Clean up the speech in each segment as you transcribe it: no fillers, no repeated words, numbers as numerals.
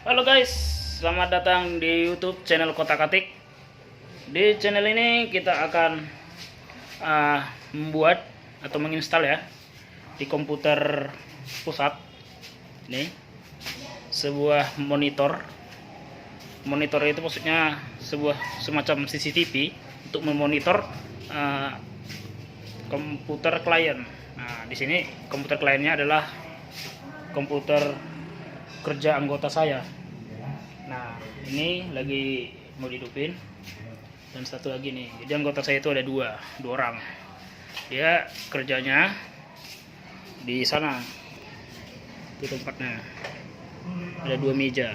Halo guys, selamat datang di YouTube channel Kotak Atik. Di channel ini kita akan membuat atau menginstal ya di komputer pusat ini sebuah monitor. Monitor itu maksudnya sebuah semacam CCTV untuk memonitor komputer klien. Nah, di sini komputer kliennya adalah komputer kerja anggota saya. Nah, ini lagi mau dihidupin. Dan satu lagi nih, jadi anggota saya itu ada dua orang. Dia kerjanya di sana, di tempatnya ada dua meja,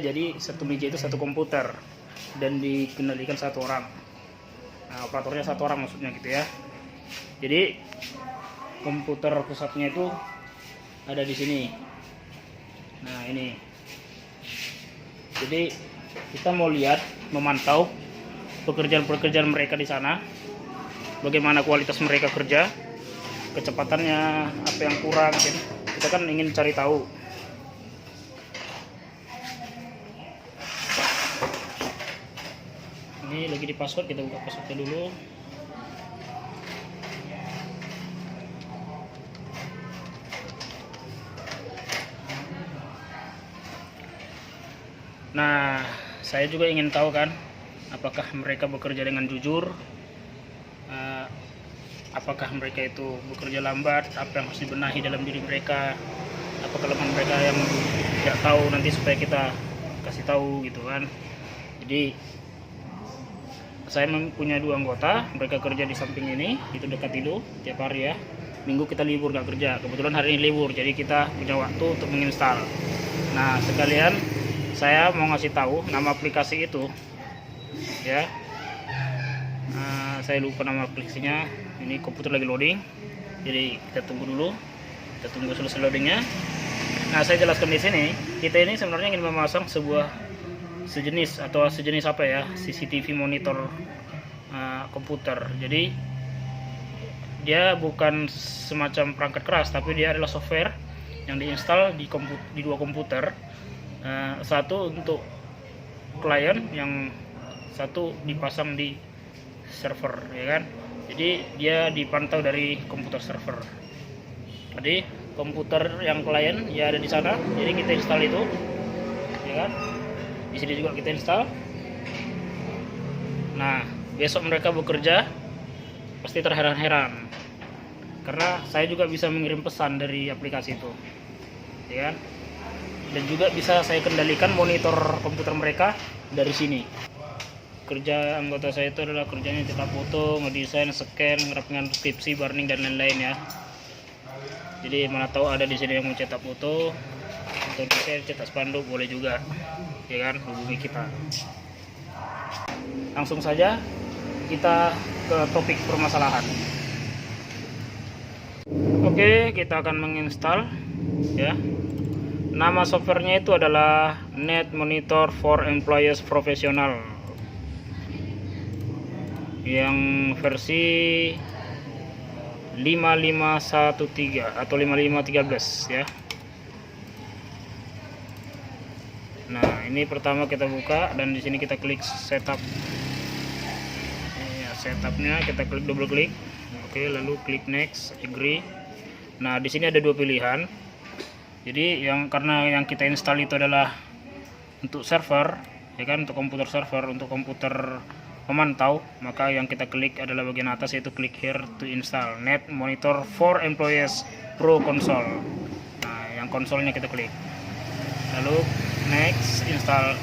jadi satu meja itu satu komputer dan dikendalikan satu orang. Nah, operatornya satu orang maksudnya gitu ya. Jadi komputer pusatnya itu ada di sini. Nah, ini. Jadi kita mau lihat, memantau pekerjaan-pekerjaan mereka di sana. Bagaimana kualitas mereka kerja, kecepatannya, apa yang kurang, gitu. Kita kan ingin cari tahu. Ini lagi di password, kita buka passwordnya dulu. Nah, saya juga ingin tahu kan, apakah mereka bekerja dengan jujur, apakah mereka itu bekerja lambat, apa yang harus dibenahi dalam diri mereka, apa kelemahan mereka yang tidak tahu nanti supaya kita kasih tahu gitu kan. Jadi saya mempunyai dua anggota, mereka kerja di samping ini, itu dekat itu tiap hari ya. Minggu kita libur nggak kerja, kebetulan hari ini libur, jadi kita punya waktu untuk menginstal. Nah, sekalian saya mau ngasih tahu nama aplikasi itu ya. Saya lupa nama aplikasinya. Ini komputer lagi loading, jadi kita tunggu dulu, kita tunggu selesai loadingnya. Nah, saya jelaskan di sini, kita ini sebenarnya ingin memasang sejenis apa ya, CCTV monitor komputer. Jadi dia bukan semacam perangkat keras, tapi dia adalah software yang diinstal di dua komputer. Satu untuk klien, yang satu dipasang di server ya kan. Jadi dia dipantau dari komputer server. Jadi komputer yang klien ya ada di sana, jadi kita install itu ya kan. Di sini juga kita install. Nah, besok mereka bekerja pasti terheran-heran karena saya juga bisa mengirim pesan dari aplikasi itu ya kan. Dan juga bisa saya kendalikan monitor komputer mereka dari sini. Kerja anggota saya itu adalah kerjanya cetak foto, ngedesain, scan, ngerapkan skripsi, burning dan lain-lain ya. Jadi mana tahu ada di sini yang mau cetak foto atau desain, cetak spanduk, boleh juga ya kan, hubungi kita. Langsung saja kita ke topik permasalahan. Oke, kita akan menginstal ya. Nama softwarenya itu adalah Net Monitor for Employees Professional yang versi 5513 atau 5513 ya. Nah, ini pertama kita buka dan di sini kita klik setup. Ya, setupnya kita klik, double klik. Oke, lalu klik next, agree. Nah, di sini ada dua pilihan. Jadi karena yang kita install itu adalah untuk server ya kan, untuk komputer server, untuk komputer pemantau, maka yang kita klik adalah bagian atas, yaitu klik here to install Net Monitor for Employees Pro Console. Nah, yang konsolnya kita klik, lalu next, install.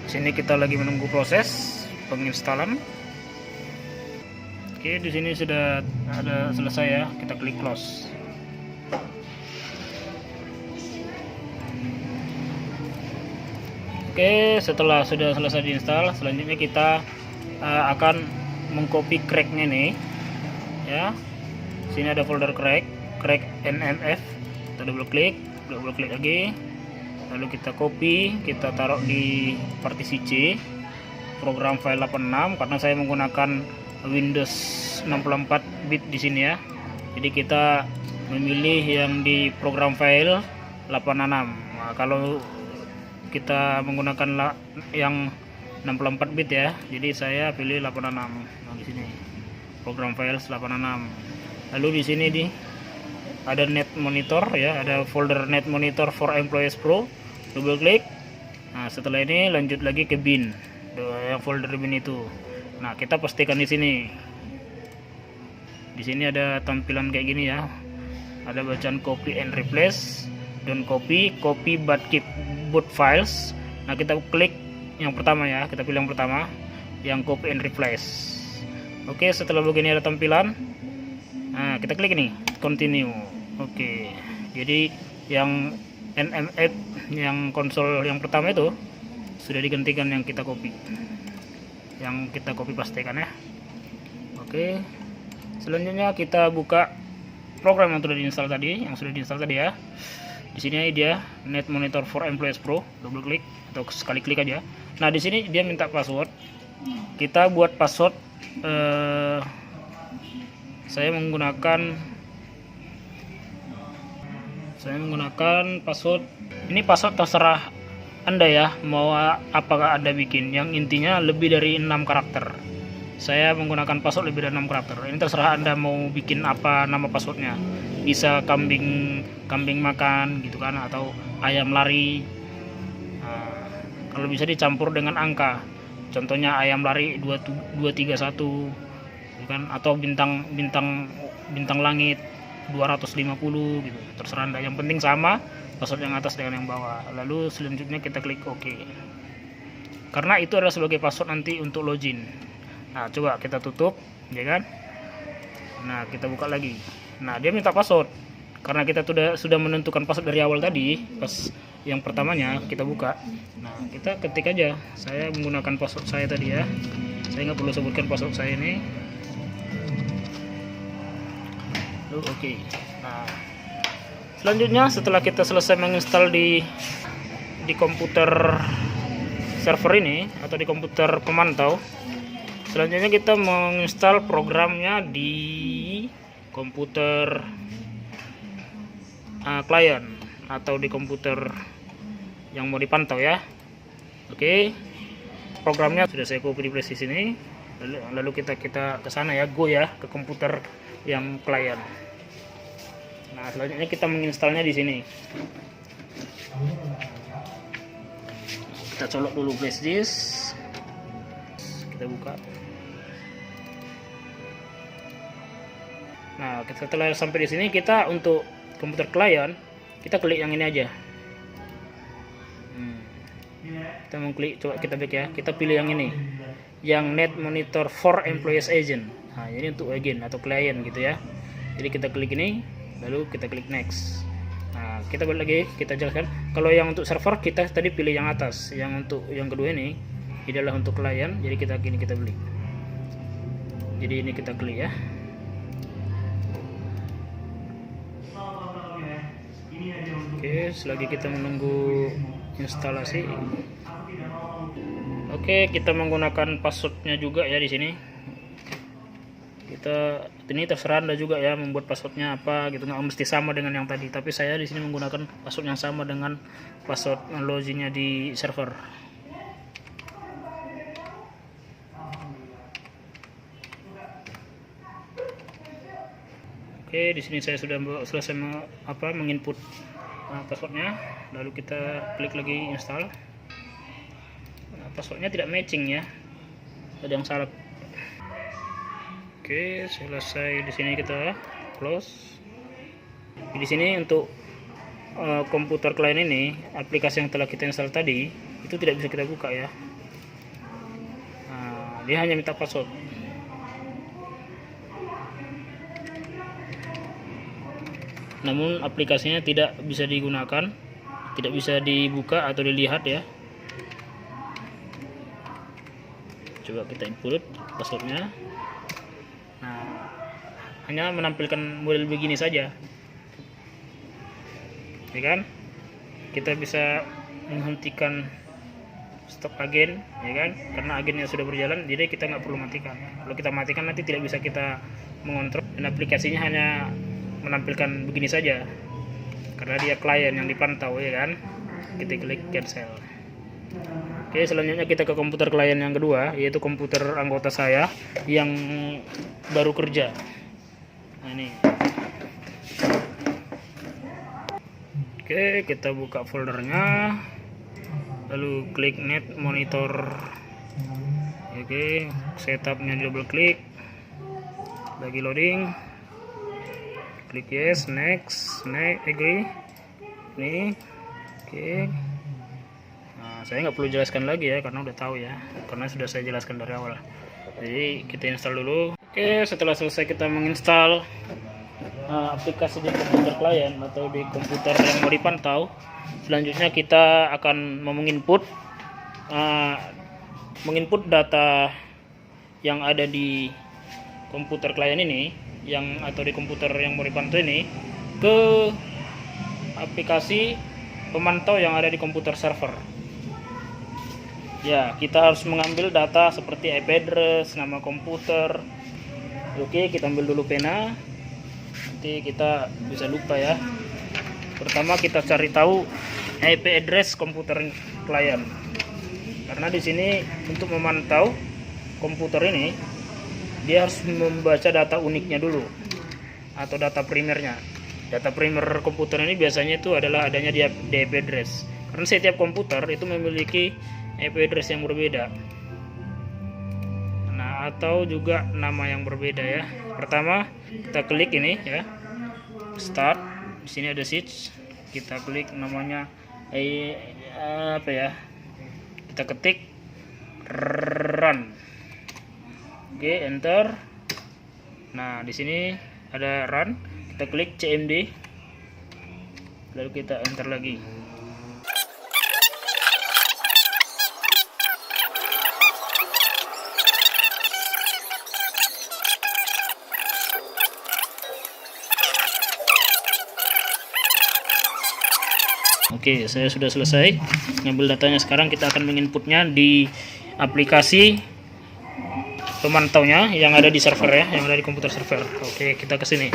Sini kita lagi menunggu proses penginstalan. Oke, di sini sudah ada selesai ya, kita klik close. Oke, setelah sudah selesai diinstal, selanjutnya kita akan mengcopy cracknya nih ya. Sini ada folder crack NMF, kita double klik lagi, lalu kita copy, kita taruh di partisi C, program file 86, karena saya menggunakan Windows 64 bit di sini ya. Jadi kita memilih yang di program file 86. Nah, kalau kita menggunakan yang 64 bit ya, jadi saya pilih 86. Nah, di sini program files 86. Lalu di sini ada net monitor ya, ada folder net monitor for employees pro, double klik. Nah, setelah ini lanjut lagi ke bin, yang folder bin itu. Nah, kita pastikan di sini. Di sini ada tampilan kayak gini ya. Ada bacaan copy and replace, don't copy but keep both files. Nah, kita klik yang pertama ya, kita pilih yang pertama, yang copy and replace. Oke, setelah begini ada tampilan. Nah, kita klik ini, continue. Oke, jadi yang NMF yang konsol yang pertama itu sudah digantikan yang kita copy. Yang kita copy pastikan ya. Oke. Selanjutnya kita buka program yang sudah diinstal tadi, ya. Di sini dia Net Monitor for Employees Pro, double klik atau sekali klik aja. Nah, di sini dia minta password. Kita buat password. Saya menggunakan password. Ini password terserah Anda ya, mau apakah Anda bikin. Yang intinya lebih dari 6 karakter. Saya menggunakan password lebih dari 6 karakter. Ini terserah Anda mau bikin apa nama passwordnya. Bisa kambing makan gitu kan, atau ayam lari. Nah, kalau bisa dicampur dengan angka. Contohnya ayam lari 231 gitu kan, atau bintang langit 250 gitu. Terserah Anda. Yang penting sama password yang atas dengan yang bawah. Lalu selanjutnya kita klik OK. Karena itu adalah sebagai password nanti untuk login. Nah, coba kita tutup, ya kan? Nah, kita buka lagi. Nah, dia minta password. Karena kita sudah menentukan password dari awal tadi, pas yang pertamanya kita buka. Nah, kita ketik aja. Saya menggunakan password saya tadi ya. Saya nggak perlu sebutkan password saya ini. Oke. Nah, selanjutnya setelah kita selesai menginstal di komputer server ini atau di komputer pemantau, selanjutnya kita menginstal programnya di komputer klien atau di komputer yang mau dipantau ya. Oke, programnya sudah saya copy di flash di sini. Lalu kita ke sana ya, go ya ke komputer yang klien. Nah, selanjutnya kita menginstalnya di sini. Kita colok dulu flash disk. Kita buka. Nah, setelah sampai di sini, kita untuk komputer klien kita klik yang ini aja. Kita mengklik, coba kita back ya. Kita pilih yang ini, yang Net Monitor for Employees Agent. Nah, ini untuk agent atau klien gitu ya. Jadi kita klik ini, lalu kita klik next. Nah, kita balik lagi, kita jelaskan. Kalau yang untuk server kita tadi pilih yang atas. Yang untuk yang kedua ini adalah untuk klien. Jadi kita beli. Jadi ini kita klik ya. Oke, selagi kita menunggu instalasi. Oke, kita menggunakan passwordnya juga ya di sini. Ini terserah Anda juga ya membuat passwordnya apa gitu, nggak mesti sama dengan yang tadi. Tapi saya di sini menggunakan password yang sama dengan password loginnya di server. Oke, di sini saya sudah selesai menginput passwordnya. Lalu kita klik lagi install. Nah, passwordnya tidak matching ya, ada yang salah. Oke, selesai. Di sini kita close. Di sini untuk komputer klien ini, aplikasi yang telah kita install tadi itu tidak bisa kita buka ya. Nah, dia hanya minta password. Namun aplikasinya tidak bisa digunakan, tidak bisa dibuka atau dilihat ya. Coba kita input passwordnya. Nah, hanya menampilkan model begini saja, ya kan? Kita bisa menghentikan stop agen, ya kan? Karena agennya sudah berjalan, jadi kita nggak perlu matikan. Kalau kita matikan nanti tidak bisa kita mengontrol, dan aplikasinya hanya menampilkan begini saja karena dia klien yang dipantau, ya kan. Kita klik cancel. Oke, selanjutnya kita ke komputer klien yang kedua, yaitu komputer anggota saya yang baru kerja. Nah, ini. Oke, kita buka foldernya, lalu klik net monitor. Oke, setupnya double klik, lagi loading, klik yes, next, agree. Nih, oke. Nah, saya nggak perlu jelaskan lagi ya, karena udah tahu ya, karena sudah saya jelaskan dari awal. Jadi kita install dulu. Oke, setelah selesai kita menginstal aplikasi di komputer klien atau di komputer yang mau dipantau, selanjutnya kita akan menginput data yang ada di komputer klien ini, atau di komputer yang mau dipantau ini, ke aplikasi pemantau yang ada di komputer server. Ya, kita harus mengambil data seperti IP address, nama komputer. Oke, kita ambil dulu pena. Nanti kita bisa lupa ya. Pertama kita cari tahu IP address komputer klien. Karena di sini untuk memantau komputer ini, dia harus membaca data uniknya dulu atau data primernya. Data primer komputer ini biasanya itu adalah adanya di IP address. Karena setiap komputer itu memiliki IP address yang berbeda. Nah, atau juga nama yang berbeda ya. Pertama kita klik ini ya, start. Di sini ada switch. Kita klik namanya apa ya? Kita ketik run. Oke, enter. Nah, di sini ada run. Kita klik cmd. Lalu kita enter lagi. Oke, saya sudah selesai ngambil datanya. Sekarang kita akan menginputnya di aplikasi pemantaunya yang ada di server ya, yang ada di komputer server. Oke, kita ke sini.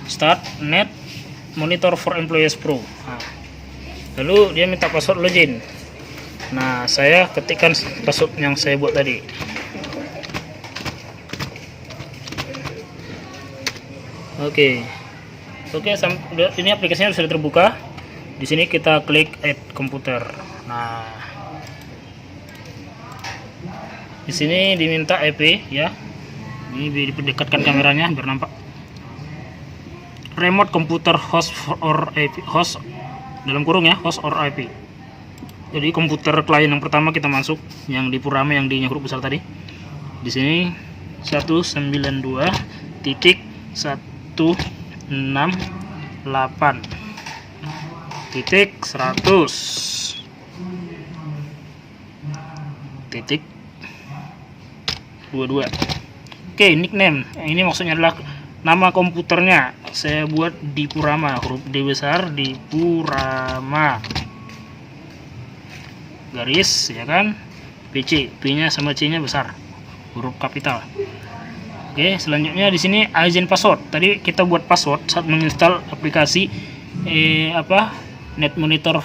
Start net monitor for employees pro. Nah, lalu dia minta password login. Nah, saya ketikkan password yang saya buat tadi. Oke, ini aplikasinya sudah terbuka. Di sini kita klik add komputer. Nah, di sini diminta IP ya. Ini diperdekatkan kameranya biar nampak. Remote computer host or IP, host dalam kurung ya, host or IP. Jadi komputer klien yang pertama kita masuk, yang di Purama, yang di huruf besar tadi. Di sini 192.168.100.22. Oke, nickname. Ini maksudnya adalah nama komputernya. Saya buat di Purama, huruf D besar, di Purama. Garis ya kan, PC, P-nya sama C-nya besar, huruf kapital. Oke, selanjutnya di sini izin password. Tadi kita buat password saat menginstal aplikasi Net Monitor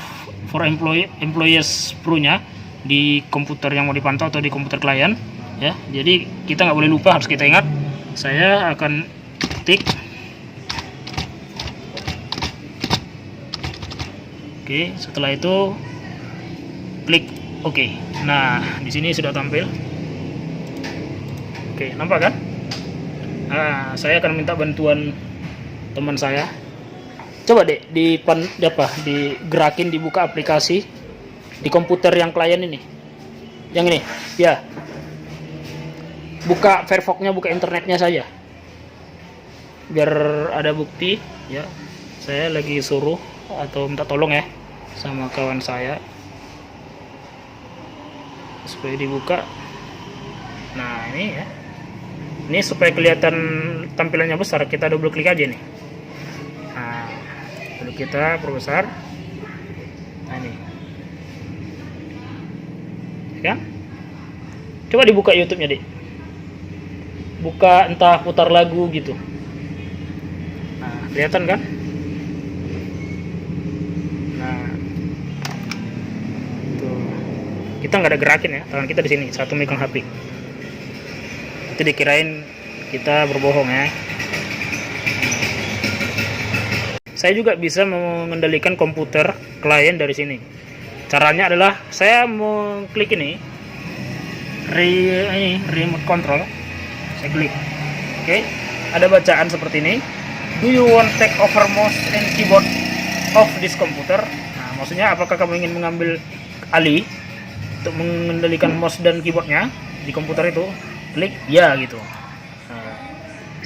for Employees Pro-nya di komputer yang mau dipantau atau di komputer klien ya. Jadi kita nggak boleh lupa, harus kita ingat. Saya akan ketik. Oke, setelah itu klik OK. Nah, di sini sudah tampil. Oke, nampak kan? Nah, saya akan minta bantuan teman saya. Coba deh digerakin, dibuka aplikasi di komputer yang klien ini. Yang ini, ya. Buka Firefox-nya, buka internetnya saja. Biar ada bukti, ya. Saya lagi suruh atau minta tolong ya sama kawan saya supaya dibuka. Nah, ini ya. Ini supaya kelihatan tampilannya besar, kita double klik aja nih. Nah, lalu kita perbesar. Nah, ini kan? Coba dibuka YouTube-nya, Dek. Buka, entah putar lagu gitu. Nah, kelihatan kan? Nah, tuh. Kita nggak ada gerakin ya, tangan kita di sini, satu megang HP. Itu dikirain kita berbohong ya. Saya juga bisa mengendalikan komputer klien dari sini. Caranya adalah saya mau klik ini, remote control. Saya klik. Oke, ada bacaan seperti ini. Do you want take over mouse and keyboard of this computer? Nah, maksudnya apakah kamu ingin mengambil alih untuk mengendalikan mouse dan keyboardnya di komputer itu? Klik ya gitu. Nah,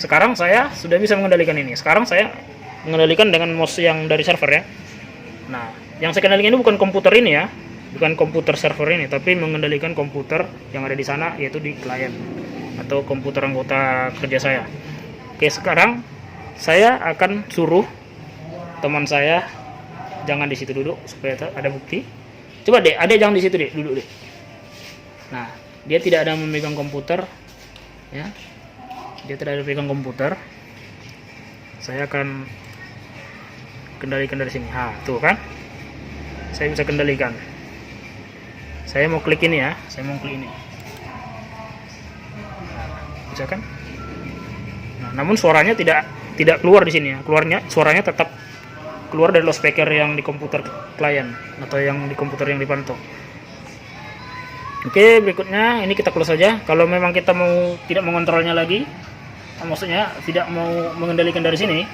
sekarang saya sudah bisa mengendalikan ini. Sekarang saya mengendalikan dengan mouse yang dari server ya. Nah, yang saya kendalikan ini bukan komputer ini ya, bukan komputer server ini, tapi mengendalikan komputer yang ada di sana, yaitu di klien atau komputer anggota kerja saya. Oke, sekarang saya akan suruh teman saya jangan di situ duduk supaya ada bukti. Coba deh, adek jangan di situ deh, duduk deh. Nah, dia tidak ada memegang komputer ya, dia tidak ada pegang komputer. Saya akan kendalikan dari sini. Tuh kan, saya bisa kendalikan. Saya mau klik ini ya, saya mau klik ini. Bisa kan? Nah, namun suaranya tidak keluar di sini ya. Suaranya tetap keluar dari loudspeaker yang di komputer klien atau yang di komputer yang dipantau. Oke, berikutnya ini kita close saja. Kalau memang kita tidak mengontrolnya lagi, maksudnya tidak mau mengendalikan dari sini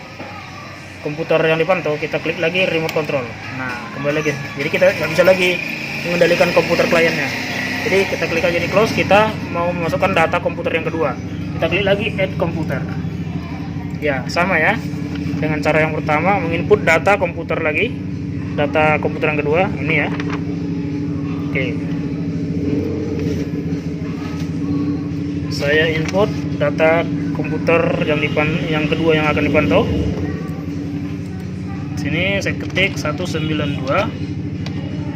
komputer yang dipantau, kita klik lagi remote control. Nah, kembali lagi. Jadi kita nggak bisa lagi mengendalikan komputer kliennya. Jadi kita klik aja di close. Kita mau memasukkan data komputer yang kedua. Kita klik lagi add komputer. Ya, sama ya. Dengan cara yang pertama, menginput data komputer lagi, data komputer yang kedua ini ya. Oke. Saya input data komputer yang kedua yang akan dipantau. Sini saya ketik 192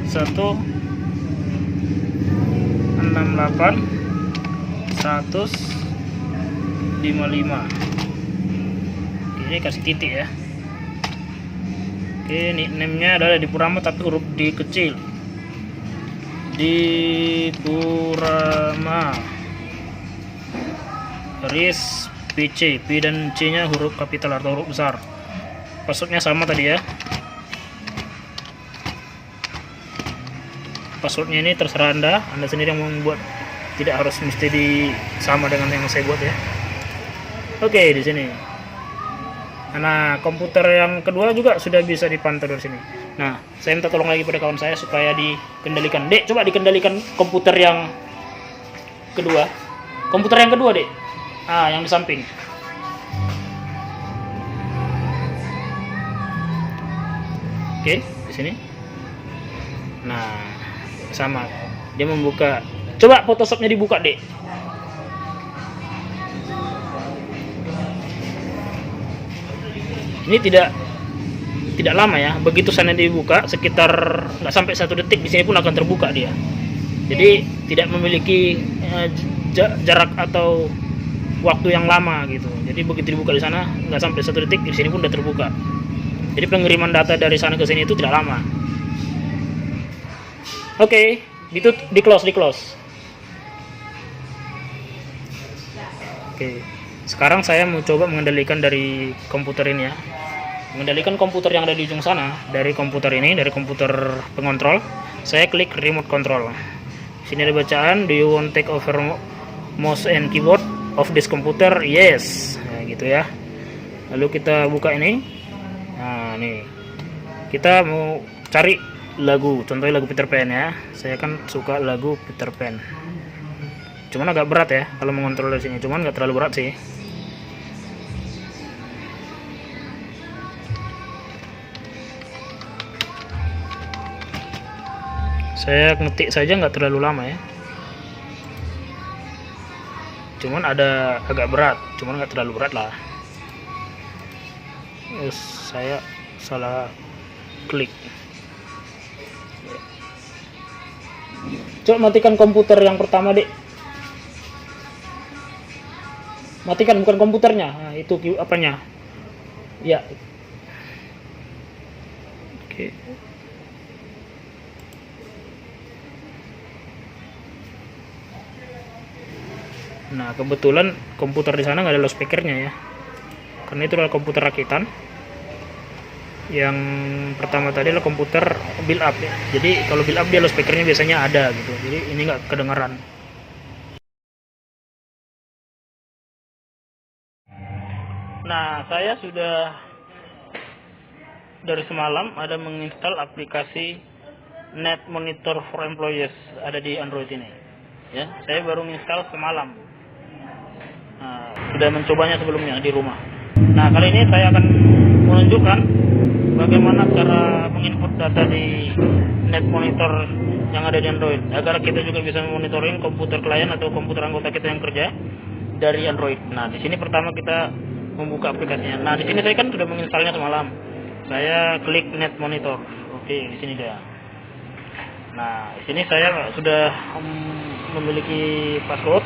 168 155. Ini kasih titik ya. Oke, nickname-nya adalah Dipurama tapi huruf D kecil. Dipurama garis PC, P dan C nya huruf kapital atau huruf besar. Passwordnya sama tadi ya. Passwordnya ini terserah Anda sendiri yang membuat, tidak harus mesti sama dengan yang saya buat ya. Oke, di sini. Nah, komputer yang kedua juga sudah bisa dipantau dari sini. Nah, saya minta tolong lagi pada kawan saya supaya dikendalikan. Dek, coba dikendalikan komputer yang kedua. Komputer yang kedua, Dek. Yang di samping. Oke, di sini. Nah, sama. Dia membuka. Coba Photoshop-nya dibuka, Dek. Ini tidak lama ya. Begitu sana dibuka, sekitar nggak sampai 1 detik di sini pun akan terbuka dia. Jadi tidak memiliki jarak atau waktu yang lama gitu. Jadi begitu dibuka di sana nggak sampai 1 detik di sini pun udah terbuka. Jadi pengiriman data dari sana ke sini itu tidak lama. Oke, itu di close. Oke. Sekarang saya mau coba mengendalikan dari komputer ini ya. Mengendalikan komputer yang ada di ujung sana, dari komputer ini, dari komputer pengontrol. Saya klik remote control. Sini ada bacaan, do you want take over mouse and keyboard of this computer? Yes. Nah, gitu ya. Lalu kita buka ini. Nah, nih. Kita mau cari lagu, contohnya lagu Peter Pan ya. Saya kan suka lagu Peter Pan. Cuman agak berat ya kalau mengontrol dari sini. Cuman nggak terlalu berat sih. Saya ngetik saja nggak terlalu lama ya. cuman ada agak berat, cuman nggak terlalu berat lah. Saya salah klik. Coba matikan komputer yang pertama, Dek. Matikan, bukan komputernya. Nah, itu apanya? Ya. Oke. Nah, kebetulan komputer di sana nggak ada loudspeakernya ya. Karena itu adalah komputer rakitan. Yang pertama tadi adalah komputer build up ya. Jadi kalau build up dia loudspeakernya biasanya ada gitu. Jadi ini nggak kedengaran. Nah, saya sudah dari semalam ada menginstal aplikasi Net Monitor for Employees, ada di Android ini. Ya, saya baru menginstal semalam. Nah, sudah mencobanya sebelumnya di rumah. Nah, kali ini saya akan menunjukkan bagaimana cara menginput data di Net Monitor yang ada di Android, agar kita juga bisa memonitoring komputer klien atau komputer anggota kita yang kerja dari Android. Nah, di sini pertama kita membuka aplikasinya. Nah, di sini saya kan sudah menginstalnya semalam. Saya klik Net Monitor. Oke, di sini dia. Nah, di sini saya sudah memiliki password.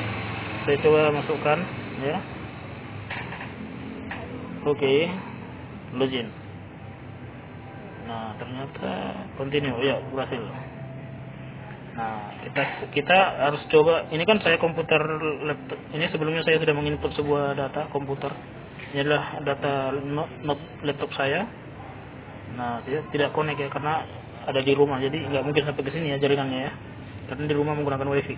Saya coba masukkan ya. Oke, login. Nah, ternyata continue. Ya, berhasil. Nah, kita harus coba. Ini kan saya komputer laptop. Ini sebelumnya saya sudah menginput sebuah data komputer. Ini adalah data not laptop saya. Nah, dia tidak connect ya karena ada di rumah, jadi nggak mungkin sampai ke sini ya jaringannya ya, karena di rumah menggunakan wifi.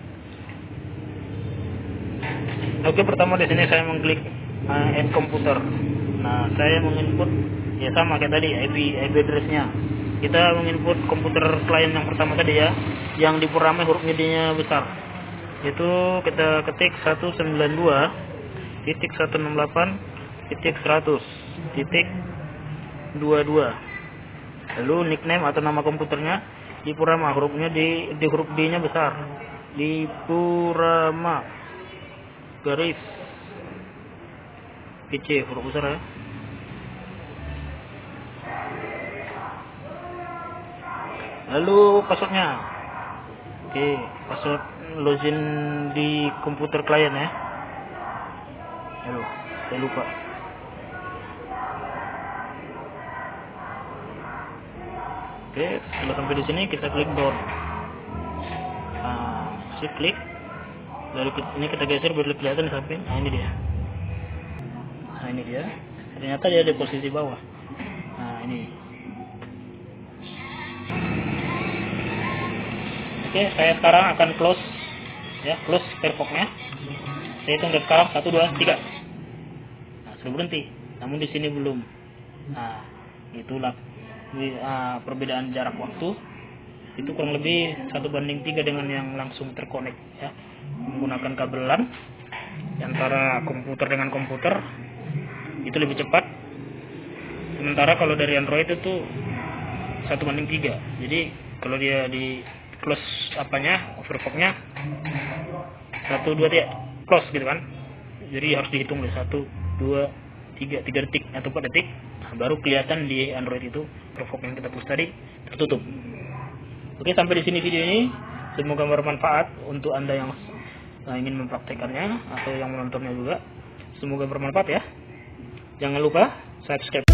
Oke, pertama di sini saya mengklik add komputer. Nah, saya menginput ya sama kayak tadi IP address-nya. Kita menginput komputer klien yang pertama tadi ya, yang di programnya huruf MIDI-nya besar. Itu kita ketik 192.168.100.22. Lalu nickname atau nama komputernya di Purama, hurufnya di huruf D-nya besar. Di Purama garis PC huruf besar ya. Lalu passwordnya. Oke, password login di komputer klien ya. Aduh, saya lupa. Oke, setelah sampai di sini kita klik down. Nah, shift klik. Dari ini kita geser biar kelihatan di samping. Nah, ini dia. Nah, ini dia. Ternyata dia di posisi bawah. Nah, ini. Oke, saya sekarang akan close ya, close Firefox-nya. Saya hitung dari sekarang 1 2 3. Nah, sudah berhenti. Namun di sini belum. Nah, itulah perbedaan jarak waktu. Itu kurang lebih 1:3 dengan yang langsung terkonek ya, menggunakan kabel LAN antara komputer dengan komputer. Itu lebih cepat. Sementara kalau dari Android itu 1:3. Jadi kalau dia di close Firefox-nya 1 2 3 close gitu kan. Jadi harus dihitung dari 1 2 3 detik atau 4 detik. Nah, baru kelihatan di Android itu Firefox yang kita push tadi tertutup. Oke, sampai di sini video ini. Semoga bermanfaat untuk Anda yang ingin mempraktekannya atau yang menontonnya juga. Semoga bermanfaat ya. Jangan lupa subscribe.